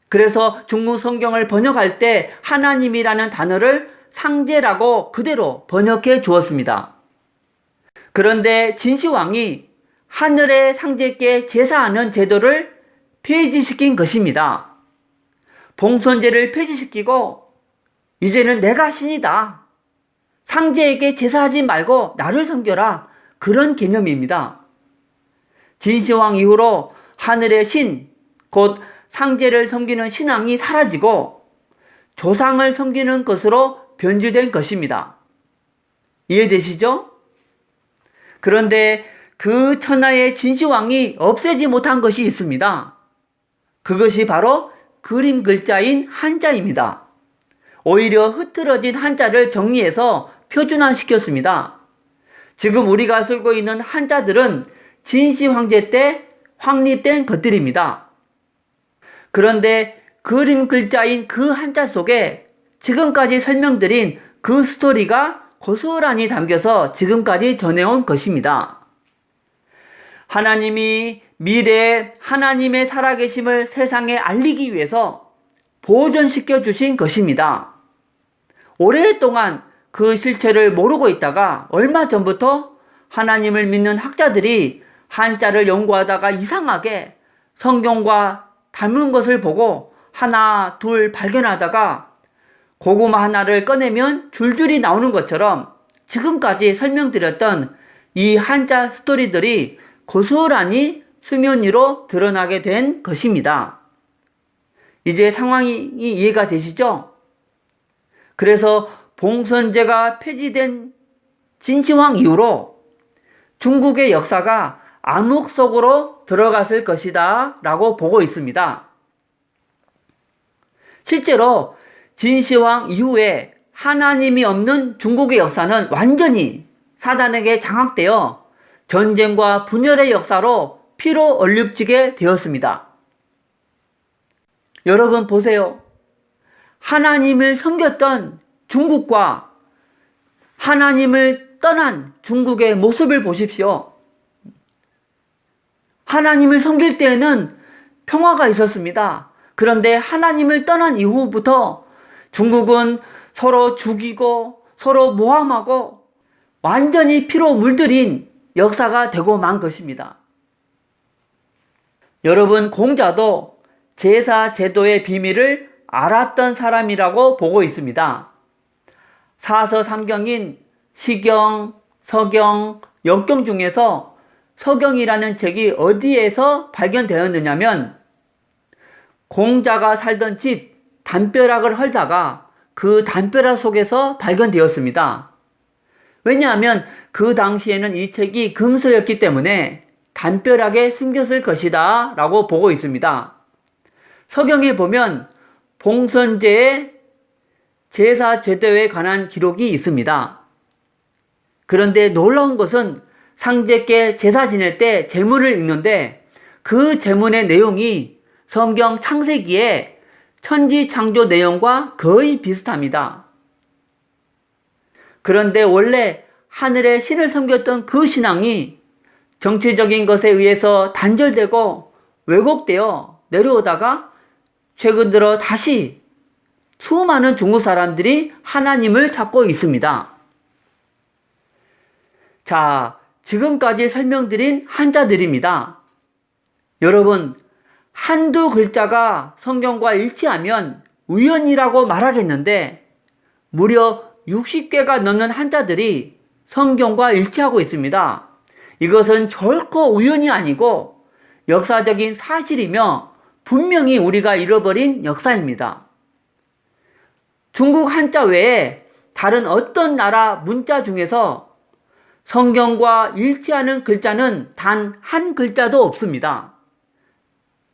그래서 중국 성경을 번역할 때 하나님이라는 단어를 상제라고 그대로 번역해 주었습니다. 그런데 진시황이 하늘의 상제께 제사하는 제도를 폐지시킨 것입니다. 봉선제를 폐지시키고 이제는 내가 신이다, 상제에게 제사하지 말고 나를 섬겨라, 그런 개념입니다. 진시황 이후로 하늘의 신, 곧 상제를 섬기는 신앙이 사라지고 조상을 섬기는 것으로 변질된 것입니다. 이해되시죠? 그런데 그 천하의 진시황이 없애지 못한 것이 있습니다. 그것이 바로 그림 글자인 한자입니다. 오히려 흐트러진 한자를 정리해서 표준화시켰습니다. 지금 우리가 쓰고 있는 한자들은 진시 황제 때 확립된 것들입니다. 그런데 그림 글자인 그 한자 속에 지금까지 설명드린 그 스토리가 고스란히 담겨서 지금까지 전해온 것입니다. 하나님이 미래에 하나님의 살아계심을 세상에 알리기 위해서 보존시켜 주신 것입니다. 오랫동안 그 실체를 모르고 있다가 얼마 전부터 하나님을 믿는 학자들이 한자를 연구하다가 이상하게 성경과 닮은 것을 보고 하나 둘 발견하다가 고구마 하나를 꺼내면 줄줄이 나오는 것처럼 지금까지 설명드렸던 이 한자 스토리들이 고스란히 수면 위로 드러나게 된 것입니다. 이제 상황이 이해가 되시죠? 그래서 봉선제가 폐지된 진시황 이후로 중국의 역사가 암흑 속으로 들어갔을 것이다 라고 보고 있습니다. 실제로 진시황 이후에 하나님이 없는 중국의 역사는 완전히 사단에게 장악되어 전쟁과 분열의 역사로 피로 얼룩지게 되었습니다. 여러분 보세요. 하나님을 섬겼던 중국과 하나님을 떠난 중국의 모습을 보십시오. 하나님을 섬길 때에는 평화가 있었습니다. 그런데 하나님을 떠난 이후부터 중국은 서로 죽이고 서로 모함하고 완전히 피로 물들인 역사가 되고 만 것입니다. 여러분, 공자도 제사 제도의 비밀을 알았던 사람이라고 보고 있습니다. 사서삼경인 시경, 서경, 역경 중에서 서경이라는 책이 어디에서 발견되었느냐면 공자가 살던 집 담벼락을 헐다가 그 담벼락 속에서 발견되었습니다. 왜냐하면 그 당시에는 이 책이 금서였기 때문에 담벼락에 숨겼을 것이다 라고 보고 있습니다. 서경에 보면 봉선제의 제사 제도에 관한 기록이 있습니다. 그런데 놀라운 것은 상제께 제사 지낼 때 제문을 읽는데 그 제문의 내용이 성경 창세기의 천지 창조 내용과 거의 비슷합니다. 그런데 원래 하늘의 신을 섬겼던 그 신앙이 정치적인 것에 의해서 단절되고 왜곡되어 내려오다가 최근 들어 다시 수많은 중국 사람들이 하나님을 찾고 있습니다. 자, 지금까지 설명드린 한자들입니다. 여러분, 한두 글자가 성경과 일치하면 우연이라고 말하겠는데 무려 60개가 넘는 한자들이 성경과 일치하고 있습니다. 이것은 결코 우연이 아니고 역사적인 사실이며 분명히 우리가 잃어버린 역사입니다. 중국 한자 외에 다른 어떤 나라 문자 중에서 성경과 일치하는 글자는 단 한 글자도 없습니다.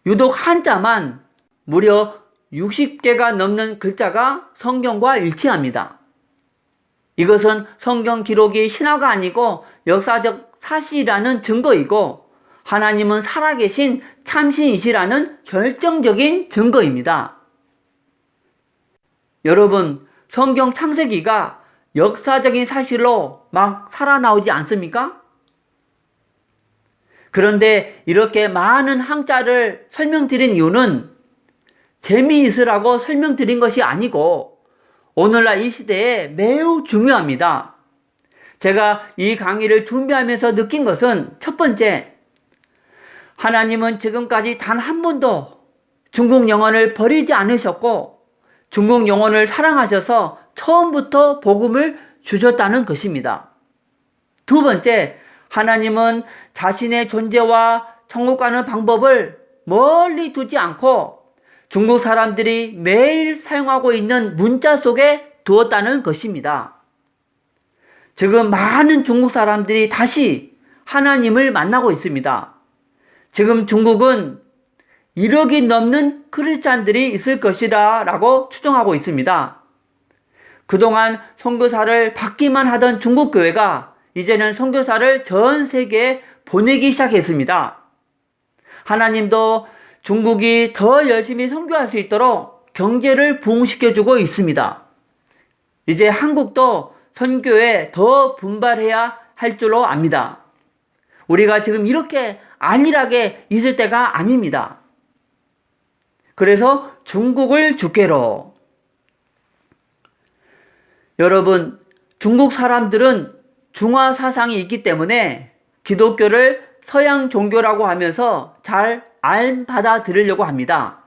유독 한자만 무려 60개가 넘는 글자가 성경과 일치합니다. 이것은 성경 기록이 신화가 아니고 역사적 사실이라는 증거이고 하나님은 살아계신 참신이시라는 결정적인 증거입니다. 여러분, 성경 창세기가 역사적인 사실로 막 살아나오지 않습니까? 그런데 이렇게 많은 한자를 설명드린 이유는 재미있으라고 설명드린 것이 아니고 오늘날 이 시대에 매우 중요합니다. 제가 이 강의를 준비하면서 느낀 것은 첫 번째, 하나님은 지금까지 단 한 번도 중국 영혼을 버리지 않으셨고 중국 영혼을 사랑하셔서 처음부터 복음을 주셨다는 것입니다. 두 번째, 하나님은 자신의 존재와 천국 가는 방법을 멀리 두지 않고 중국 사람들이 매일 사용하고 있는 문자 속에 두었다는 것입니다. 지금 많은 중국 사람들이 다시 하나님을 만나고 있습니다. 지금 중국은 1억이 넘는 크리스찬들이 있을 것이라 라고 추정하고 있습니다. 그동안 선교사를 받기만 하던 중국 교회가 이제는 선교사를 전 세계에 보내기 시작했습니다. 하나님도 중국이 더 열심히 선교할 수 있도록 경제를 부흥시켜주고 있습니다. 이제 한국도 선교에 더 분발해야 할 줄로 압니다. 우리가 지금 이렇게 안일하게 있을 때가 아닙니다. 그래서 중국을 주께로. 여러분, 중국 사람들은 중화 사상이 있기 때문에 기독교를 서양 종교라고 하면서 잘 안 받아들이려고 합니다.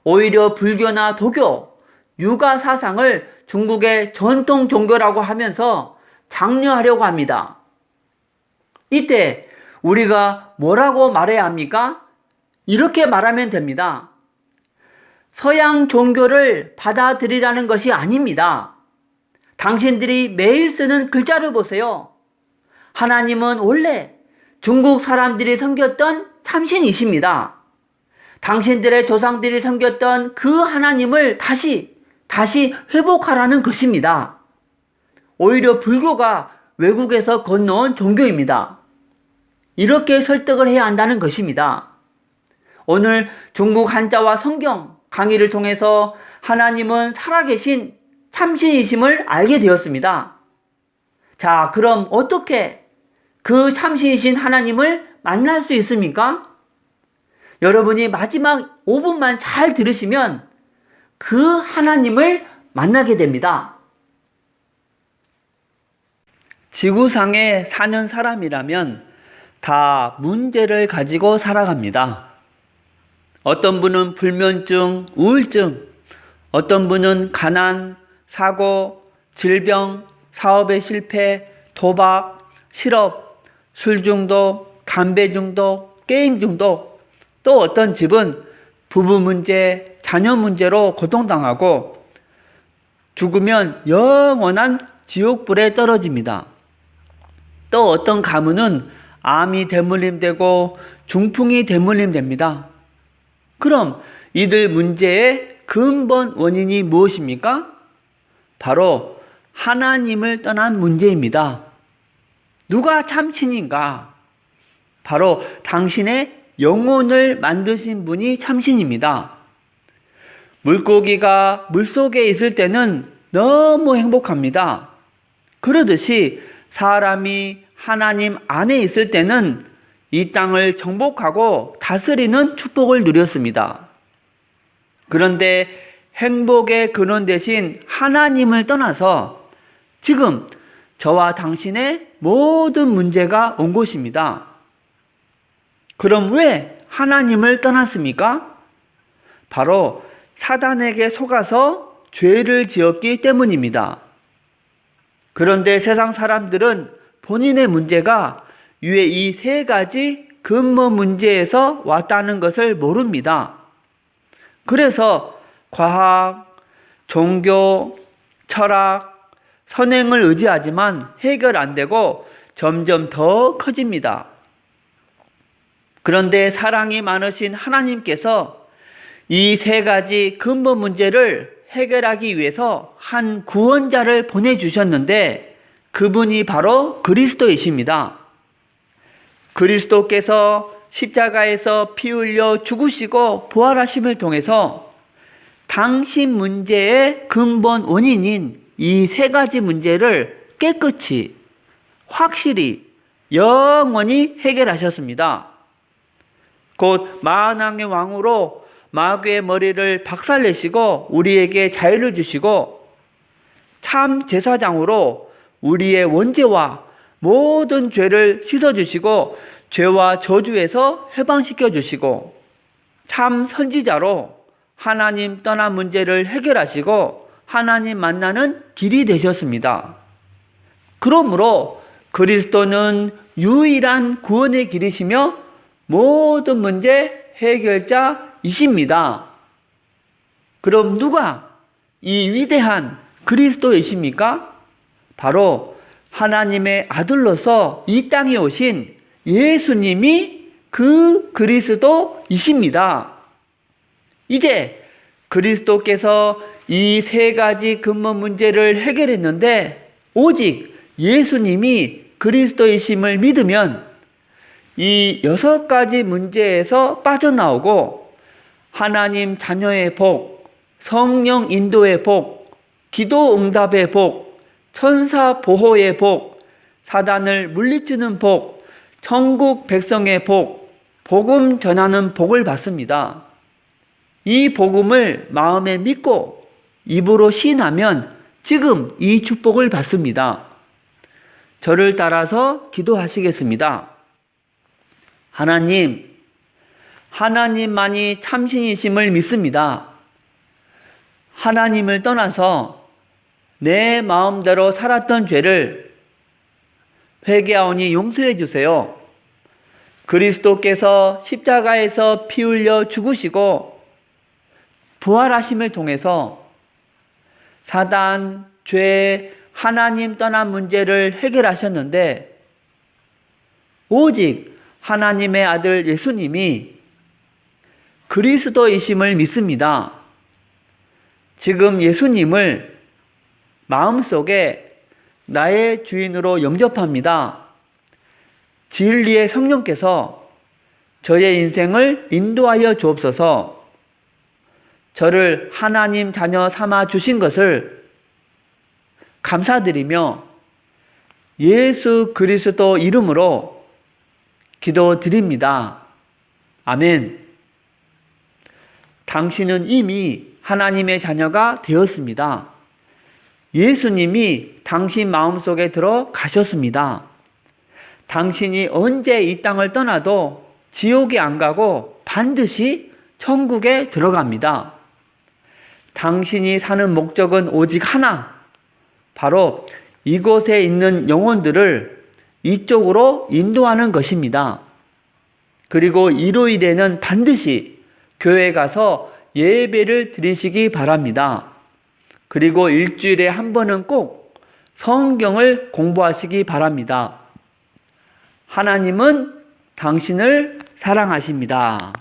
오히려 불교나 도교, 유가 사상을 중국의 전통 종교라고 하면서 장려하려고 합니다. 이때 우리가 뭐라고 말해야 합니까? 이렇게 말하면 됩니다. 서양 종교를 받아들이라는 것이 아닙니다. 당신들이 매일 쓰는 글자를 보세요. 하나님은 원래 중국 사람들이 섬겼던 참신이십니다. 당신들의 조상들이 섬겼던 그 하나님을 다시 회복하라는 것입니다. 오히려 불교가 외국에서 건너온 종교입니다. 이렇게 설득을 해야 한다는 것입니다. 오늘 중국 한자와 성경 강의를 통해서 하나님은 살아계신 참신이심을 알게 되었습니다. 자, 그럼 어떻게 그 참신이신 하나님을 만날 수 있습니까? 여러분이 마지막 5분만 잘 들으시면 그 하나님을 만나게 됩니다. 지구상에 사는 사람이라면 다 문제를 가지고 살아갑니다. 어떤 분은 불면증, 우울증, 어떤 분은 가난, 사고, 질병, 사업의 실패, 도박, 실업, 술 중독, 담배 중독, 게임 중독, 또 어떤 집은 부부 문제, 자녀 문제로 고통당하고 죽으면 영원한 지옥불에 떨어집니다. 또 어떤 가문은 암이 대물림되고 중풍이 대물림됩니다. 그럼 이들 문제의 근본 원인이 무엇입니까? 바로 하나님을 떠난 문제입니다. 누가 참신인가? 바로 당신의 영혼을 만드신 분이 참신입니다. 물고기가 물속에 있을 때는 너무 행복합니다. 그러듯이 사람이 하나님 안에 있을 때는 이 땅을 정복하고 다스리는 축복을 누렸습니다. 그런데 행복의 근원 대신 하나님을 떠나서 지금 저와 당신의 모든 문제가 온 것입니다. 그럼 왜 하나님을 떠났습니까? 바로 사단에게 속아서 죄를 지었기 때문입니다. 그런데 세상 사람들은 본인의 문제가 위에 이 세 가지 근본 문제에서 왔다는 것을 모릅니다. 그래서 과학, 종교, 철학, 선행을 의지하지만 해결 안 되고 점점 더 커집니다. 그런데 사랑이 많으신 하나님께서 이 세 가지 근본 문제를 해결하기 위해서 한 구원자를 보내주셨는데 그분이 바로 그리스도이십니다. 그리스도께서 십자가에서 피 흘려 죽으시고 부활하심을 통해서 당신 문제의 근본 원인인 이 세 가지 문제를 깨끗이, 확실히, 영원히 해결하셨습니다. 곧 만왕의 왕으로 마귀의 머리를 박살내시고 우리에게 자유를 주시고 참 제사장으로 우리의 원죄와 모든 죄를 씻어주시고 죄와 저주에서 해방시켜 주시고 참 선지자로 하나님 떠난 문제를 해결하시고 하나님 만나는 길이 되셨습니다. 그러므로 그리스도는 유일한 구원의 길이시며 모든 문제 해결자이십니다. 그럼 누가 이 위대한 그리스도이십니까? 바로 하나님의 아들로서 이 땅에 오신 예수님이 그 그리스도이십니다. 이제 그리스도께서 이 세 가지 근본 문제를 해결했는데 오직 예수님이 그리스도이심을 믿으면 이 6가지 문제에서 빠져나오고 하나님 자녀의 복, 성령 인도의 복, 기도 응답의 복, 천사 보호의 복, 사단을 물리치는 복, 천국 백성의 복, 복음 전하는 복을 받습니다. 이 복음을 마음에 믿고 입으로 시인하면 지금 이 축복을 받습니다. 저를 따라서 기도하시겠습니다. 하나님, 하나님만이 참신이심을 믿습니다. 하나님을 떠나서 내 마음대로 살았던 죄를 회개하오니 용서해 주세요. 그리스도께서 십자가에서 피 흘려 죽으시고 부활하심을 통해서 사단, 죄, 하나님 떠난 문제를 해결하셨는데 오직 하나님의 아들 예수님이 그리스도이심을 믿습니다. 지금 예수님을 마음속에 나의 주인으로 영접합니다. 진리의 성령께서 저의 인생을 인도하여 주옵소서. 저를 하나님 자녀 삼아 주신 것을 감사드리며 예수 그리스도 이름으로 기도드립니다. 아멘. 당신은 이미 하나님의 자녀가 되었습니다. 예수님이 당신 마음속에 들어가셨습니다. 당신이 언제 이 땅을 떠나도 지옥에 안 가고 반드시 천국에 들어갑니다. 당신이 사는 목적은 오직 하나, 바로 이곳에 있는 영혼들을 이쪽으로 인도하는 것입니다. 그리고 일요일에는 반드시 교회 가서 예배를 드리시기 바랍니다. 그리고 일주일에 한 번은 꼭 성경을 공부하시기 바랍니다. 하나님은 당신을 사랑하십니다.